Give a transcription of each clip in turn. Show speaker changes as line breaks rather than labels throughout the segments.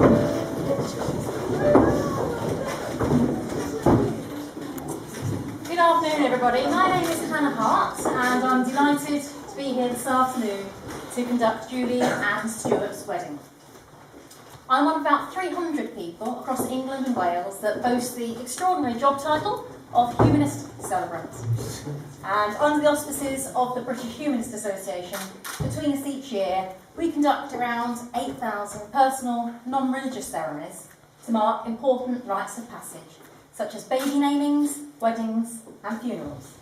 Good afternoon, everybody. My name is Hannah Hart, and I'm delighted to be here this afternoon to conduct Julie and Stuart's wedding. I'm one of about 300 people across England and Wales that boast the extraordinary job title of Humanist Celebrant. And under the auspices of the British Humanist Association, between us each year, we conduct around 8,000 personal, non-religious ceremonies to mark important rites of passage, such as baby namings, weddings and funerals.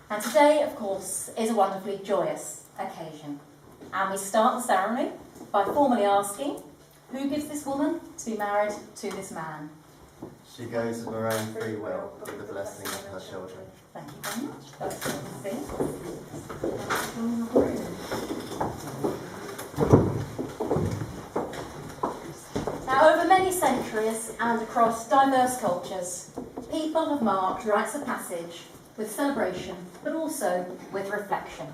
And today, of course, is a wonderfully joyous occasion. And we start the ceremony by formally asking, who gives this woman to be married to this man?
She goes of her own free will with the blessing of her children.
Thank you very much. That's what we see. Now, over many centuries and across diverse cultures, people have marked rites of passage with celebration, but also with reflection.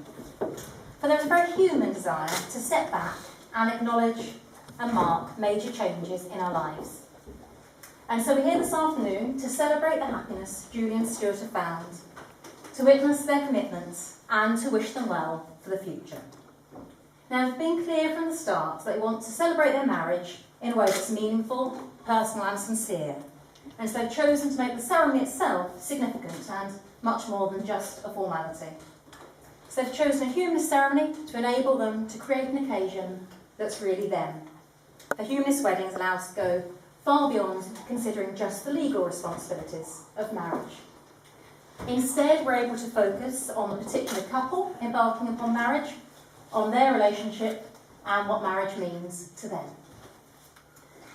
For there is a very human desire to step back and acknowledge and mark major changes in our lives. And so we're here this afternoon to celebrate the happiness Julie and Stuart have found, to witness their commitments and to wish them well for the future. Now, they've been clear from the start that they want to celebrate their marriage in a way that's meaningful, personal and sincere. And so they've chosen to make the ceremony itself significant and much more than just a formality. So they've chosen a humanist ceremony to enable them to create an occasion that's really them. A humanist weddings allow us to go far beyond considering just the legal responsibilities of marriage. Instead, we're able to focus on the particular couple embarking upon marriage, on their relationship and what marriage means to them.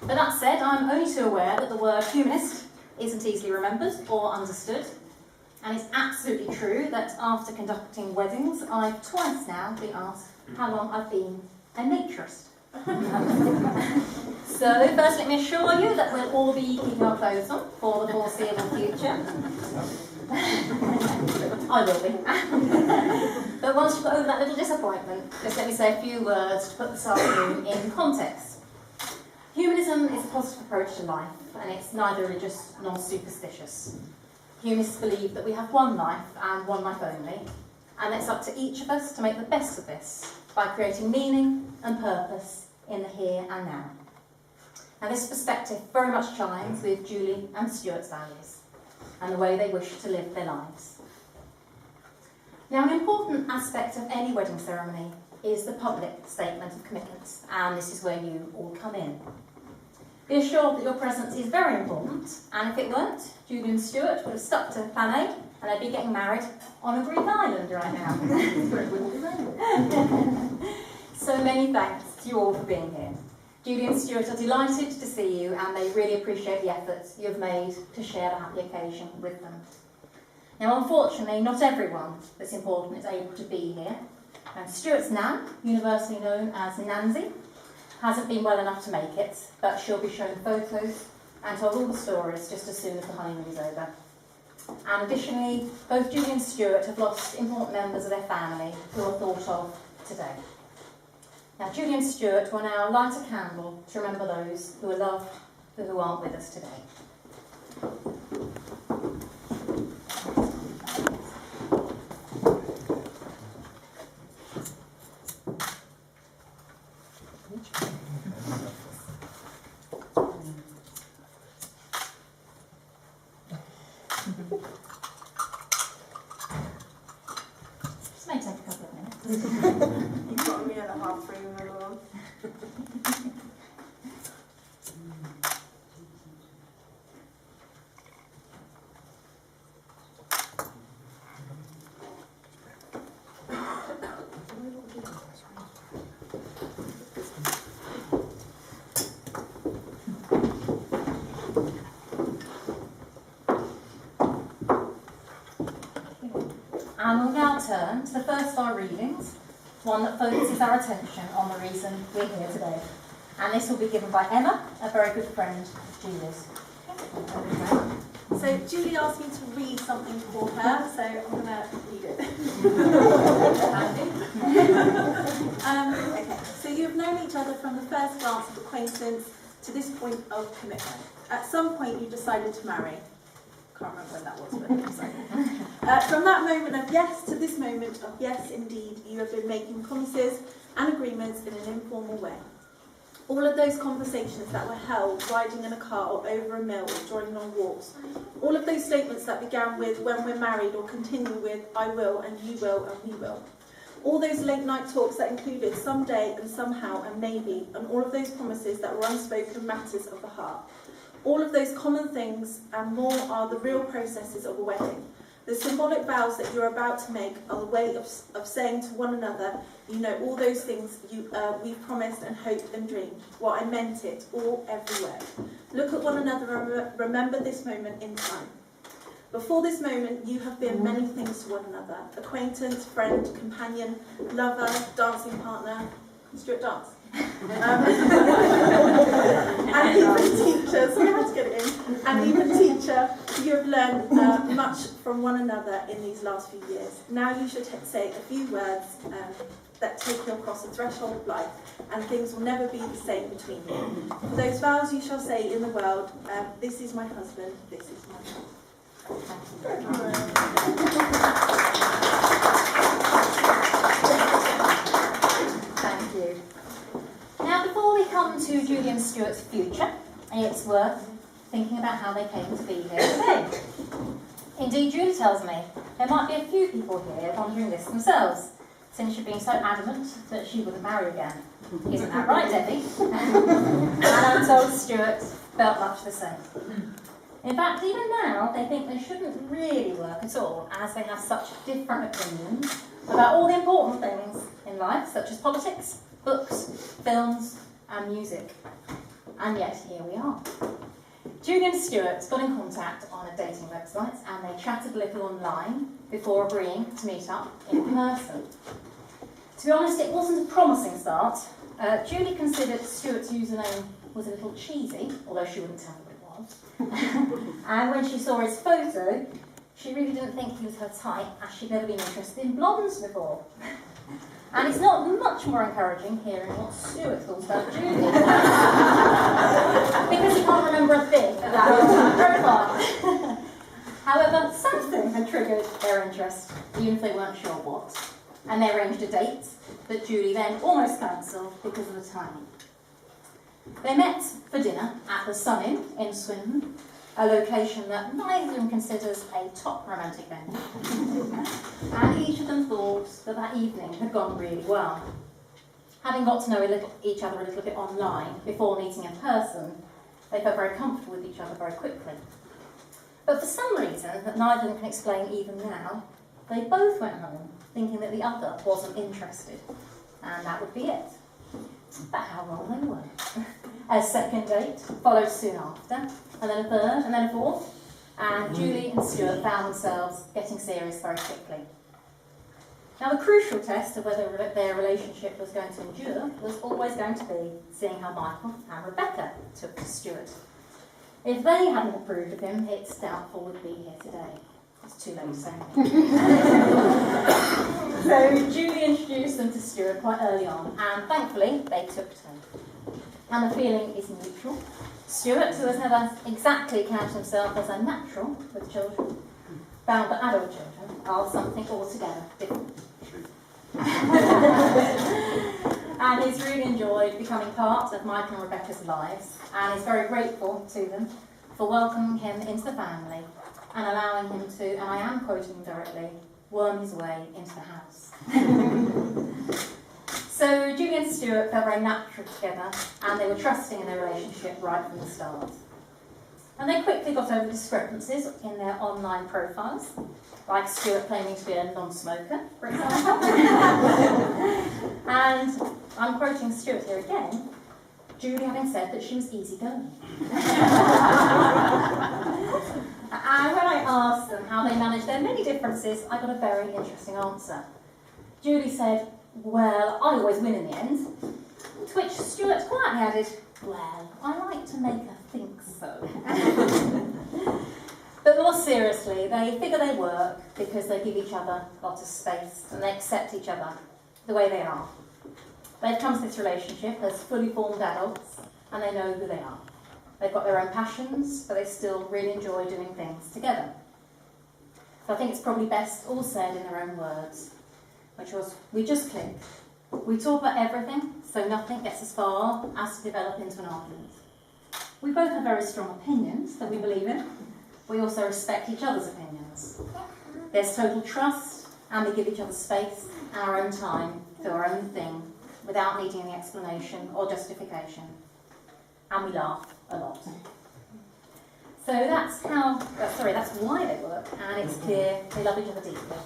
But that said, I'm only too aware that the word humanist isn't easily remembered or understood, and it's absolutely true that after conducting weddings, I've twice now been asked how long I've been a naturist. So first let me assure you that we'll all be keeping our clothes on for the foreseeable future. I will be. But once you've got over that little disappointment, just let me say a few words to put this afternoon in context. Humanism is a positive approach to life, and it's neither religious nor superstitious. Humanists believe that we have one life and one life only, and it's up to each of us to make the best of this by creating meaning and purpose in the here and now. Now, this perspective very much chimes with Julie and Stuart's values and the way they wish to live their lives. Now, an important aspect of any wedding ceremony is the public statement of commitments, and this is where you all come in. Be assured that your presence is very important, and if it weren't, Julie and Stuart would have stuck to plan A, and they'd be getting married on a Greek island right now. So many thanks to you all for being here. Julie and Stuart are delighted to see you, and they really appreciate the efforts you've made to share the happy occasion with them. Now, unfortunately, not everyone that's important is able to be here, and Stuart's nan, universally known as Nancy, hasn't been well enough to make it, but she'll be shown photos and told all the stories just as soon as the honeymoon is over. And additionally, both Julie and Stuart have lost important members of their family who are thought of today. Now, Julie and Stuart will now light a candle to remember those who are loved but who aren't with us today. This may take a couple of minutes.
You've got a meal at 3:30, remember?
And we'll now turn to the first of our readings, one that focuses our attention on the reason we're here today. And this will be given by Emma, a very good friend of Julie's.
So Julie asked me to read something for her, so I'm going to read it. Okay, so you've known each other from the first glance of acquaintance, to this point of commitment. At some point you decided to marry. Can't remember when that was, but you decided. From that moment of yes to this moment of yes, indeed, you have been making promises and agreements in an informal way. All of those conversations that were held riding in a car or over a mill or during long walks, all of those statements that began with when we're married or continue with I will and you will and we will. All those late night talks that included someday and somehow and maybe, and all of those promises that were unspoken matters of the heart. All of those common things and more are the real processes of a wedding. The symbolic vows that you're about to make are the way of saying to one another, you know, all those things we've promised and hoped and dreamed. Well, I meant it, all, everywhere. Look at one another and remember this moment in time. Before this moment, you have been many things to one another. Acquaintance, friend, companion, lover, dancing partner. Stuart, dance. And even teacher, so I had to get it in. And even teacher, you have learned much from one another in these last few years. Now you should say a few words that take you across the threshold of life, and things will never be the same between you. For those vows you shall say in the world, this is my husband, this is my wife.
Thank you. Now, before we come to Julie and Stuart's future, it's worth thinking about how they came to be here today. Indeed, Julie tells me there might be a few people here wondering this themselves, since she'd been so adamant that she wouldn't marry again. Isn't that right, Debbie? And I'm told Stuart felt much the same. In fact, even now, they think they shouldn't really work at all, as they have such different opinions about all the important things in life, such as politics, books, films, and music. And yet, here we are. Julie and Stuart got in contact on a dating website, and they chatted a little online before agreeing to meet up in person. To be honest, it wasn't a promising start. Julie considered Stuart's username was a little cheesy, although she wouldn't tell me what it was. And when she saw his photo, she really didn't think he was her type, as she'd never been interested in blondes before. And it's not much more encouraging hearing what Stuart thought about Julie. Because he can't remember a thing about her profile. However, something had triggered their interest, even if they weren't sure what. And they arranged a date that Julie then almost cancelled because of the timing. They met for dinner at the Sun Inn in Swindon, a location that neither of them considers a top romantic venue. And each of them thought that that evening had gone really well. Having got to know each other a little bit online before meeting in person, they felt very comfortable with each other very quickly. But for some reason that neither of them can explain even now, they both went home thinking that the other wasn't interested, and that would be it. But how wrong they were. A second date followed soon after, and then a third, and then a fourth, and Julie and Stuart found themselves getting serious very quickly. Now, the crucial test of whether their relationship was going to endure was always going to be seeing how Michael and Rebecca took to Stuart. If they hadn't approved of him, it's doubtful we'd be here today. It's too late to say anything. So Julie introduced them to Stuart quite early on, and thankfully they took to him. And the feeling is mutual. Stuart, who has never exactly counted himself as a natural with children, found that adult children are something altogether different. And he's really enjoyed becoming part of Michael and Rebecca's lives, and is very grateful to them for welcoming him into the family and allowing him to, and I am quoting him directly, worm his way into the house. So Julie and Stuart felt very natural together, and they were trusting in their relationship right from the start. And they quickly got over discrepancies in their online profiles, like Stuart claiming to be a non-smoker, for example. And I'm quoting Stuart here again, Julie having said that she was easygoing. And when I asked them how they managed their many differences, I got a very interesting answer. Julie said, "Well, I always win in the end." To which Stuart quietly added, "Well, I like to make her think so." But more seriously, they figure they work because they give each other lots of space and they accept each other the way they are. They've come to this relationship as fully formed adults, and they know who they are. They've got their own passions, but they still really enjoy doing things together. So I think it's probably best all said in their own words, which was, we just click. We talk about everything, so nothing gets as far as to develop into an argument. We both have very strong opinions that we believe in. We also respect each other's opinions. There's total trust, and we give each other space and our own time to do our own thing without needing any explanation or justification. And we laugh a lot. So that's why they work, and it's clear they love each other deeply.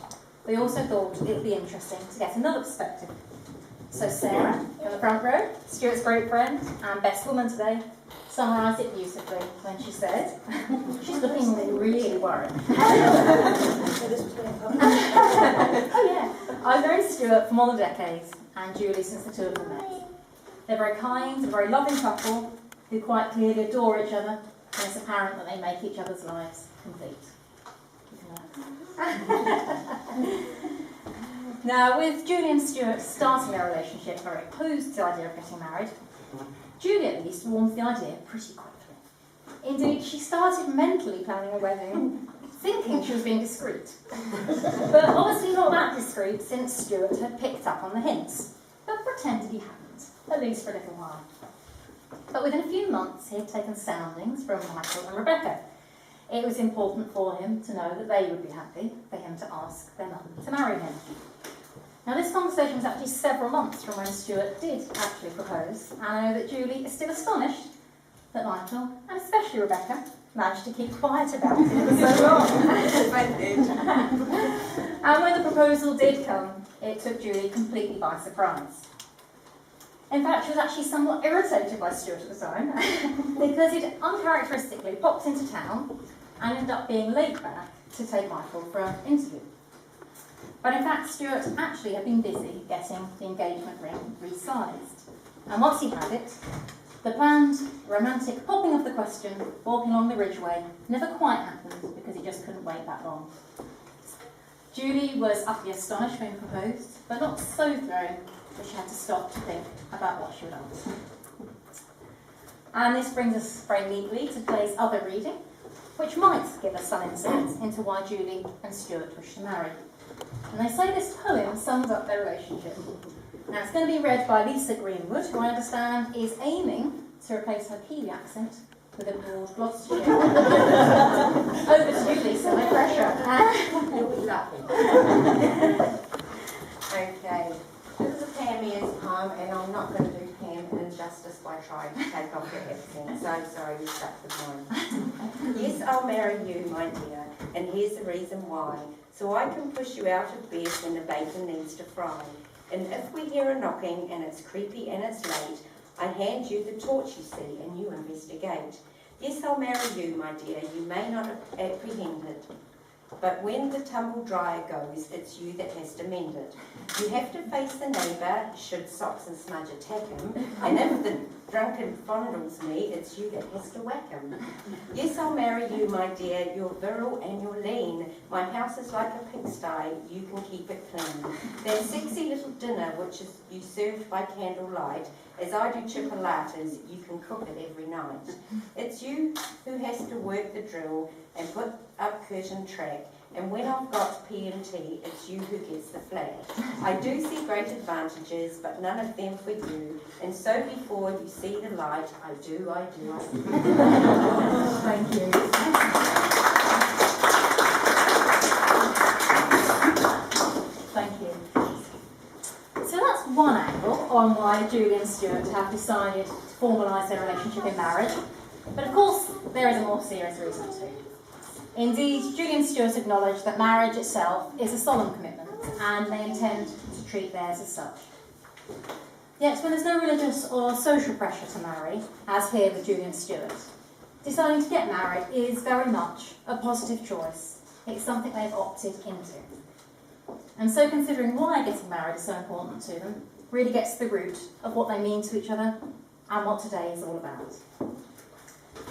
They also thought it would be interesting to get another perspective. So Sarah, in the front row, Stuart's great friend and best woman today, summarised it beautifully when she said, she's looking really worried. Oh yeah, I've known Stuart for more than decades, and Julie since the two of them met. They're very kind, a very loving couple who quite clearly adore each other, and it's apparent that they make each other's lives complete. Now, with Julie and Stuart starting their relationship very opposed to the idea of getting married, Julie at least warmed to the idea pretty quickly. Indeed, she started mentally planning a wedding, thinking she was being discreet. But obviously not that discreet, since Stuart had picked up on the hints, but pretended he hadn't, at least for a little while. But within a few months, he had taken soundings from Michael and Rebecca. It was important for him to know that they would be happy for him to ask their mum to marry him. Now, this conversation was actually several months from when Stuart did actually propose, and I know that Julie is still astonished that Michael, and especially Rebecca, managed to keep quiet about it for so long. And when the proposal did come, it took Julie completely by surprise. In fact, she was actually somewhat irritated by Stuart at the time, because he'd uncharacteristically popped into town and ended up being laid back to take Michael for an interview. But in fact, Stuart actually had been busy getting the engagement ring resized. And once he had it, the planned romantic popping of the question, walking along the Ridgeway, never quite happened because he just couldn't wait that long. Julie was utterly astonished when he proposed, but not so thrown that she had to stop to think about what she would answer. And this brings us very neatly to today's other reading, which might give us some insights into why Julie and Stuart wish to marry. And they say this poem sums up their relationship. Now, it's going to be read by Lisa Greenwood, who I understand is aiming to replace her Kiwi accent with a broad Gloucestershire. Over to you, Lisa, no pressure.
You'll be laughing. Okay, this is a Pam poem, and I'm not going to do Pam injustice by trying to take off her accent, so sorry, you stuck with mine. Yes, I'll marry you, my dear, and here's the reason why. So I can push you out of bed when the bacon needs to fry. And if we hear a knocking and it's creepy and it's late, I hand you the torch you see and you investigate. Yes, I'll marry you, my dear, you may not apprehend it. But when the tumble dryer goes, it's you that has to mend it. You have to face the neighbour, should socks and smudge attack him, and if the drunken fondles me, it's you that has to whack him. Yes, I'll marry you, my dear, you're virile and you're lean. My house is like a pigsty, you can keep it clean. That sexy little dinner which is you served by candlelight, as I do chipolatas, you can cook it every night. It's you who has to work the drill and put up curtain track, and when I've got P&T, it's you who gets the flag. I do see great advantages, but none of them for you, and so before you see the light, I do.
Thank you. Thank you. So that's one angle on why Julie and Stuart have decided to formalise their relationship in marriage. But of course, there is a more serious reason too. Indeed, Julie and Stuart acknowledge that marriage itself is a solemn commitment, and they intend to treat theirs as such. Yet, when there's no religious or social pressure to marry, as here with Julie and Stuart, deciding to get married is very much a positive choice. It's something they've opted into. And so considering why getting married is so important to them really gets to the root of what they mean to each other and what today is all about.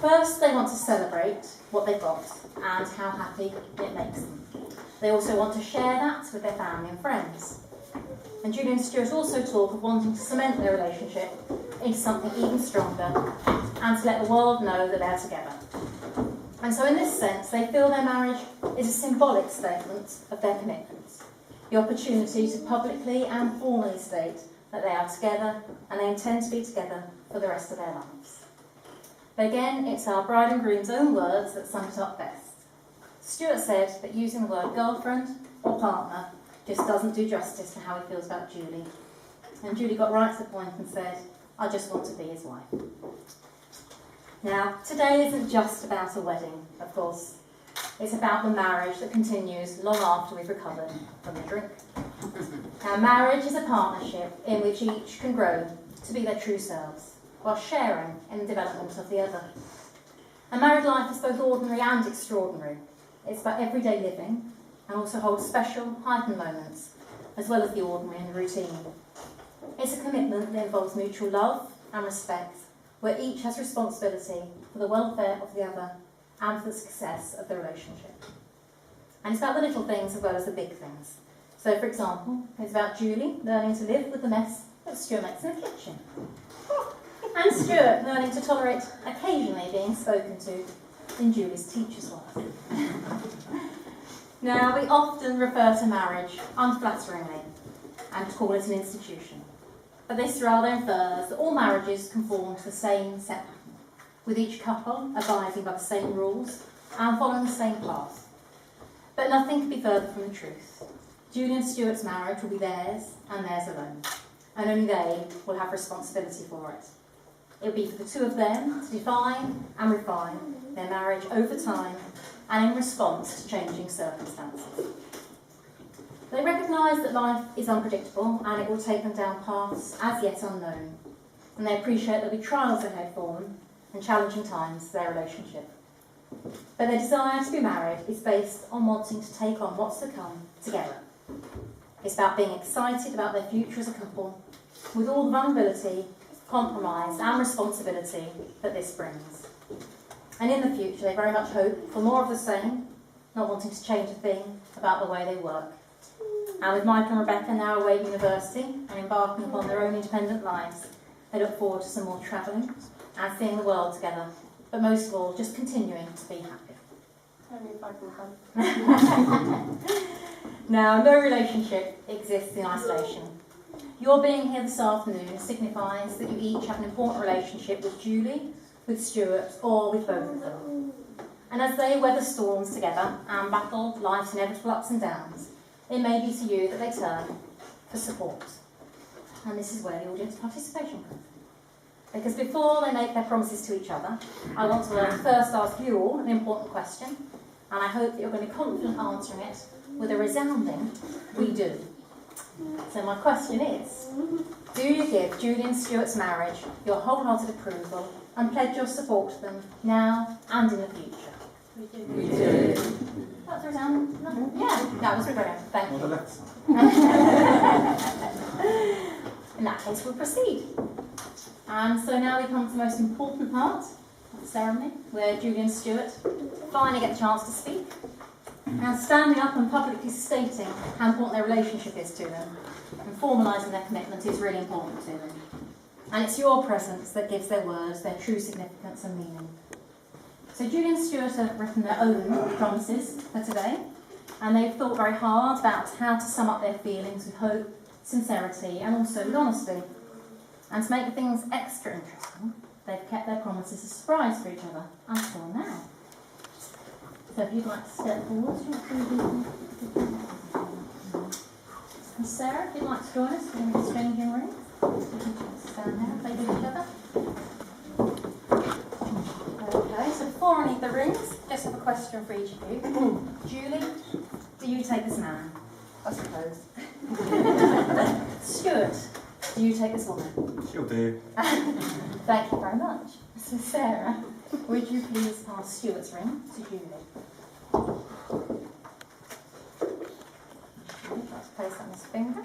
First, they want to celebrate what they've got and how happy it makes them. They also want to share that with their family and friends. And Julie and Stuart also talk of wanting to cement their relationship into something even stronger and to let the world know that they're together. And so in this sense, they feel their marriage is a symbolic statement of their commitments, the opportunity to publicly and formally state that they are together and they intend to be together for the rest of their lives. But again, it's our bride and groom's own words that sum it up best. Stuart said that using the word girlfriend or partner just doesn't do justice to how he feels about Julie. And Julie got right to the point and said, I just want to be his wife. Now, today isn't just about a wedding, of course. It's about the marriage that continues long after we've recovered from the drink. Now, marriage is a partnership in which each can grow to be their true selves, while sharing in the development of the other. A married life is both ordinary and extraordinary. It's about everyday living and also holds special, heightened moments, as well as the ordinary and the routine. It's a commitment that involves mutual love and respect, where each has responsibility for the welfare of the other and for the success of the relationship. And it's about the little things as well as the big things. So, for example, it's about Julie learning to live with the mess that Stuart makes in the kitchen. And Stuart learning to tolerate occasionally being spoken to in Julie's teacher's wife. Now, we often refer to marriage unflatteringly and call it an institution. But this rather infers that all marriages conform to the same set pattern, with each couple abiding by the same rules and following the same path. But nothing could be further from the truth. Julie and Stuart's marriage will be theirs and theirs alone, and only they will have responsibility for it. It will be for the two of them to define and refine their marriage over time and in response to changing circumstances. They recognise that life is unpredictable and it will take them down paths as yet unknown, and they appreciate there'll be trials ahead for them and challenging times for their relationship. But their desire to be married is based on wanting to take on what's to come together. It's about being excited about their future as a couple, with all the vulnerability, compromise and responsibility that this brings. And in the future, they very much hope for more of the same, not wanting to change a thing about the way they work. And with Michael and Rebecca now away at university and embarking upon their own independent lives, they look forward to some more travelling and seeing the world together, but most of all, just continuing to be happy.
Only if I can come.
Now, no relationship exists in isolation. Your being here this afternoon signifies that you each have an important relationship with Julie, with Stuart, or with both of them. And as they weather storms together and battle life's inevitable ups and downs, it may be to you that they turn for support. And this is where the audience participation comes in. Because before they make their promises to each other, I want to first ask you all an important question, and I hope that you're going to be confident answering it with a resounding, we do. So my question is, do you give Julie and Stuart's marriage your wholehearted approval and pledge your support to them now and in the future?
We do.
We do.
That's a resounding, no? Yeah, that was brilliant, thank
On the
you.
left side.
In that case, we'll proceed. And so now we come to the most important part of the ceremony, where Julie and Stuart finally get the chance to speak. And standing up and publicly stating how important their relationship is to them and formalising their commitment is really important to them. And it's your presence that gives their words their true significance and meaning. So Julie and Stuart have written their own promises for today, and they've thought very hard about how to sum up their feelings with hope, sincerity and also with honesty. And to make things extra interesting, they've kept their promises a surprise for each other until now. So if you'd like to step forward, and Sarah, if you'd like to join us, we're going to be exchanging rings. You can just stand there and play with each other. Okay, so before I need the rings, just have a question for each of you. Julie, do you take this man? I suppose. Stuart, do you take this woman?
She'll do.
Thank you very much. So Sarah, would you please pass Stuart's ring to Julie? Let's place that on his finger.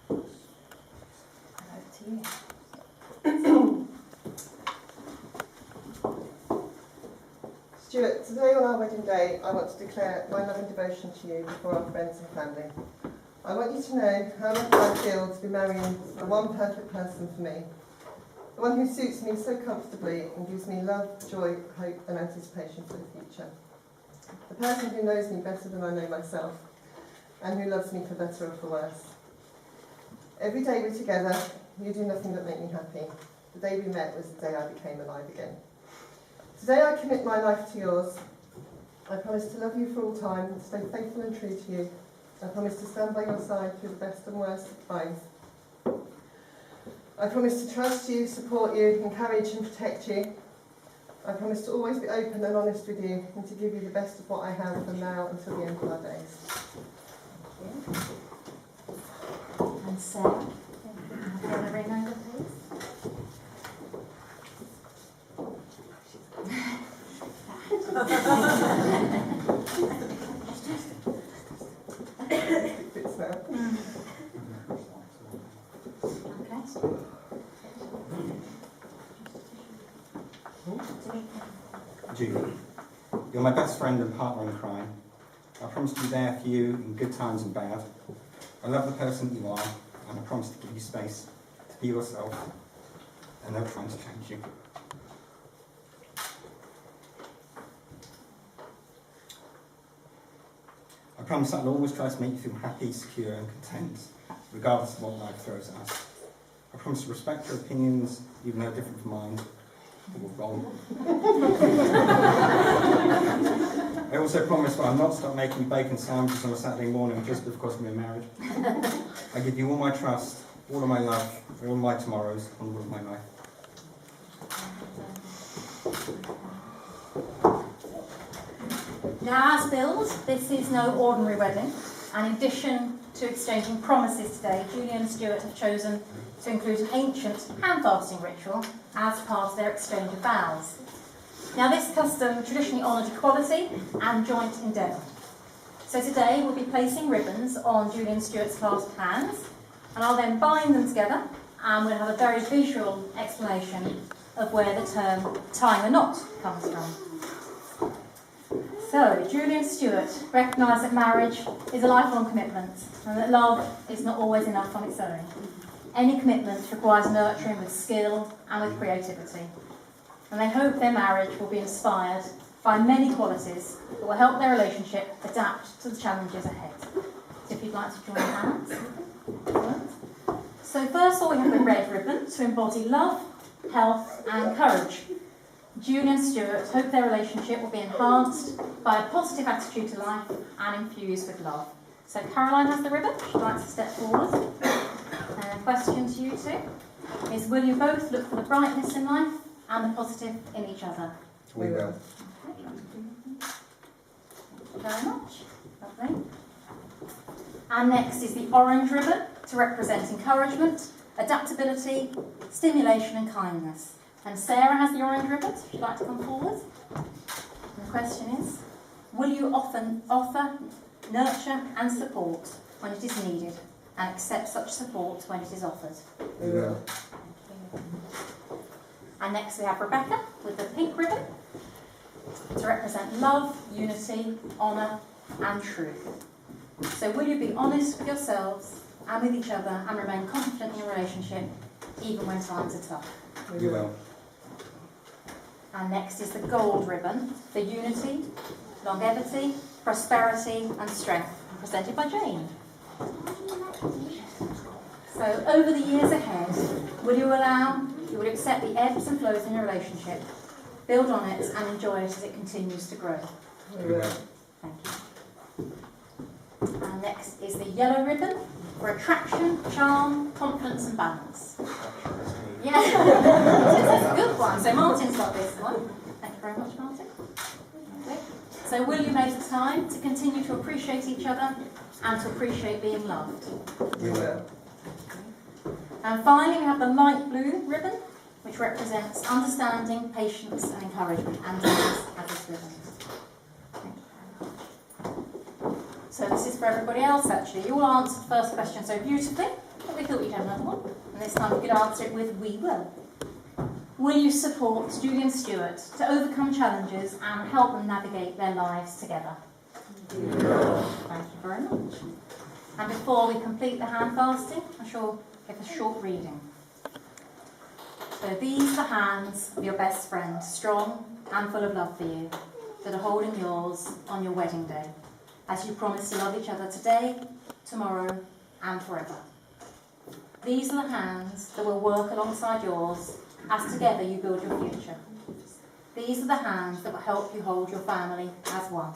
And over to you.
Stuart, today on our wedding day, I want to declare my love and devotion to you before our friends and family. I want you to know how lucky I feel to be marrying the one perfect person for me. The one who suits me so comfortably and gives me love, joy, hope and anticipation for the future. The person who knows me better than I know myself and who loves me for better or for worse. Every day we're together, you do nothing but make me happy. The day we met was the day I became alive again. Today I commit my life to yours. I promise to love you for all time, to stay faithful and true to you. I promise to stand by your side through the best and worst of times. I promise to trust you, support you, encourage and protect you. I promise to always be open and honest with you and to give you the best of what I have from now until the end of our days.
And Sarah, can I ring over, please?
Fits now.
Julie, you're my best friend and partner in crime. I promise to be there for you in good times and bad. I love the person you are, and I promise to give you space to be yourself and never trying to change you. I promise I'll always try to make you feel happy, secure and content, regardless of what life throws at us. I promise to respect your opinions, even though different from mine, or wrong. I also promise that I'll not stop making bacon sandwiches on a Saturday morning just because we're married. I give you all my trust, all of my love, all of my tomorrows, and all of my life.
Now, as billed, this is no ordinary wedding, and in addition to exchanging promises today, Julie and Stuart have chosen to include an ancient hand-fasting ritual as part of their exchange of vows. Now, this custom traditionally honoured equality and joint endeavour. So today we'll be placing ribbons on Julie and Stuart's clasped hands, and I'll then bind them together, and we'll have a very visual explanation of where the term tying a knot comes from. So, Julie and Stuart recognise that marriage is a lifelong commitment and that love is not always enough on its own. Any commitment requires nurturing with skill and with creativity. And they hope their marriage will be inspired by many qualities that will help their relationship adapt to the challenges ahead. So if you'd like to join hands. So first of all we have the red ribbon to embody love, health and courage. Julie and Stuart hope their relationship will be enhanced by a positive attitude to life and infused with love. So Caroline has the ribbon. She'd like to step forward. And a question to you two is, will you both look for the brightness in life and the positive in each other?
We will.
Okay. Thank you very much. Lovely. And next is the orange ribbon to represent encouragement, adaptability, stimulation and kindness. And Sarah has the orange ribbon, so if you'd like to come forward. And the question is, will you offer, nurture and support when it is needed and accept such support when it is offered?
We will.
Thank you. And next we have Rebecca with the pink ribbon to represent love, unity, honour and truth. So will you be honest with yourselves and with each other and remain confident in your relationship even when times are tough?
We will.
And next is the gold ribbon for unity, longevity, prosperity and strength, presented by Jane. So over the years ahead, will you accept the ebbs and flows in your relationship, build on it and enjoy it as it continues to grow?
We will.
Thank you. And next is the yellow ribbon for attraction, charm, confidence and balance. Yeah, that's a good one. So Martin's got this one. Thank you very much, Martin. Okay. So will you make the time to continue to appreciate each other and to appreciate being loved?
We will.
And finally we have the light blue ribbon, which represents understanding, patience and encouragement, and Denise has this ribbon. Thank you very much. So this is for everybody else actually. You all answered the first question so beautifully that we thought you'd have another one. And this time you could answer it with "we will." will you support Julian Stewart to overcome challenges and help them navigate their lives together? Thank you very much. And before we complete the hand fasting, I shall give a short reading. So these are the hands of your best friend, strong and full of love for you, that are holding yours on your wedding day, as you promise to love each other today, tomorrow, and forever. These are the hands that will work alongside yours as together you build your future. These are the hands that will help you hold your family as one.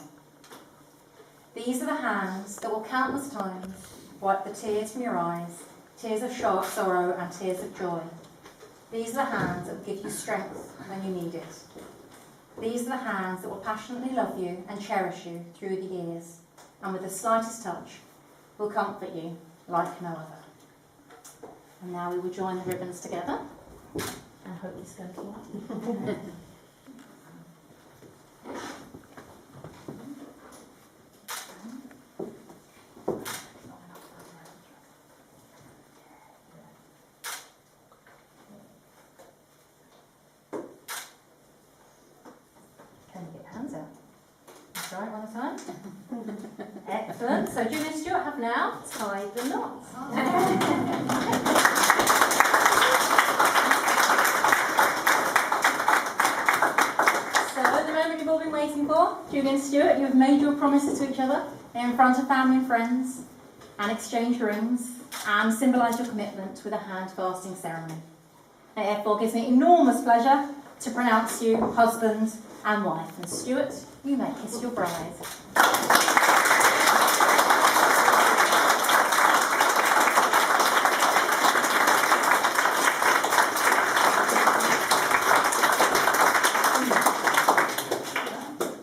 These are the hands that will countless times wipe the tears from your eyes, tears of sorrow and tears of joy. These are the hands that will give you strength when you need it. These are the hands that will passionately love you and cherish you through the years, and with the slightest touch will comfort you like no other. And now we will join the ribbons together. I hope this goes well. Can you get your hands out? That's right, one at a time. Excellent. So Julian and Stuart have now tied the knots. So the moment you've all been waiting for, Julian and Stuart, you have made your promises to each other in front of family and friends, and exchanged rings, and symbolised your commitment with a hand fasting ceremony. It therefore gives me enormous pleasure to pronounce you husband and wife. And Stuart, you may kiss your bride.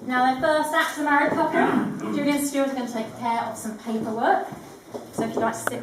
Now their first act as a married couple, Julian and Stuart are going to take care of some paperwork. So if you'd like to sit